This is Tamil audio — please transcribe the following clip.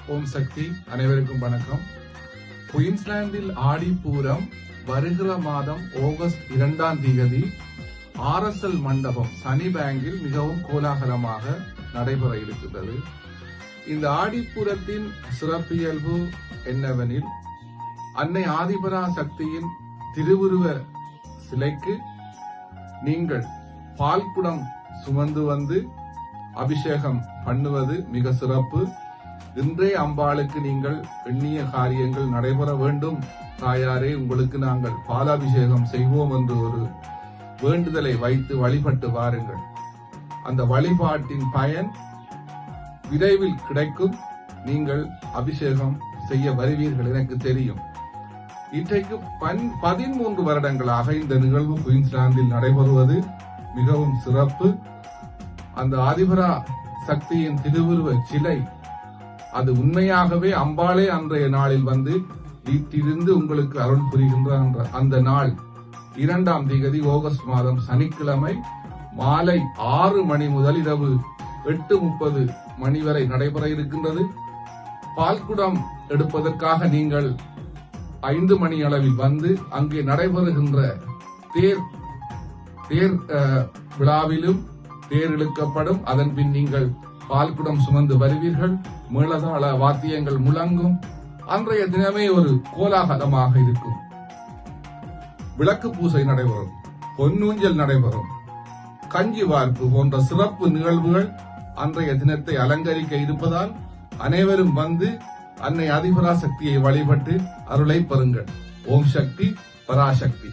ஓம் சக்தி. அனைவருக்கும் வணக்கம். குயின்ஸ்லாந்தில் ஆடிப்பூரம் வருகிற மாதம் ஆகஸ்ட் 2ஆம் தேதி RSL மண்டபம் சனி பேங்கில் மிகவும் கோலாகலமாக நடைபெற இருக்கின்றது. இந்த ஆடிப்பூரத்தின் சிறப்பியல்பு என்னவெனில், அன்னை ஆதிபரா சக்தியின் திருவுருவ சிலைக்கு நீங்கள் பால்குடம் சுமந்து வந்து அபிஷேகம் பண்ணுவது மிக சிறப்பு. இன்றைய அம்பாளுக்கு நீங்கள் எண்ணிய காரியங்கள் நடைபெற வேண்டும் தாயாரே, உங்களுக்கு நாங்கள் பாலாபிஷேகம் செய்வோம் என்று ஒரு வேண்டுதலை வைத்து வழிபட்டு வாருங்கள். அந்த வழிபாட்டின் பயன் விரைவில் கிடைக்கும். நீங்கள் அபிஷேகம் செய்ய வருவீர்கள், எனக்கு தெரியும். இன்றைக்கு 13 வருடங்களாக இந்த நிகழ்வு குயின்ஸ்லாந்தில் நடைபெறுவது மிகவும் சிறப்பு. அந்த ஆதிபரா சக்தியின் திருவுருவ சிலை அது உண்மையாகவே அம்பாளே அன்றைய நாளில் வந்து வீட்டிலிருந்து உங்களுக்கு அருள் புரிகின்ற அந்த நாள் 2ஆம் தேதி ஆகஸ்ட் மாதம் சனிக்கிழமை மாலை 6 மணி முதல் இரவு 8:30 மணி வரை நடைபெற இருக்கின்றது. பால்குடம் எடுப்பதற்காக நீங்கள் 5 மணி அளவில் வந்து அங்கே நடைபெறுகின்ற தேர் விழாவிலும் தேர் இழுக்கப்படும். அதன் பின் நீங்கள் பால்குடம் சுமந்து வருவீர்கள். மேளதாள வாத்தியங்கள் முழங்கும். அன்றைய தினமே ஒரு கோலாகலமாக இருக்கும். விளக்கு பூசை நடைபெறும், பொன்னூஞ்சல் நடைபெறும், கஞ்சி வார்ப்பு போன்ற சிறப்பு நிகழ்வுகள் அன்றைய தினத்தை அலங்கரிக்க இருப்பதால் அனைவரும் வந்து அன்னை ஆதிபரா சக்தியை வழிபட்டு அருளை பெறுங்கள். ஓம் சக்தி, பராசக்தி.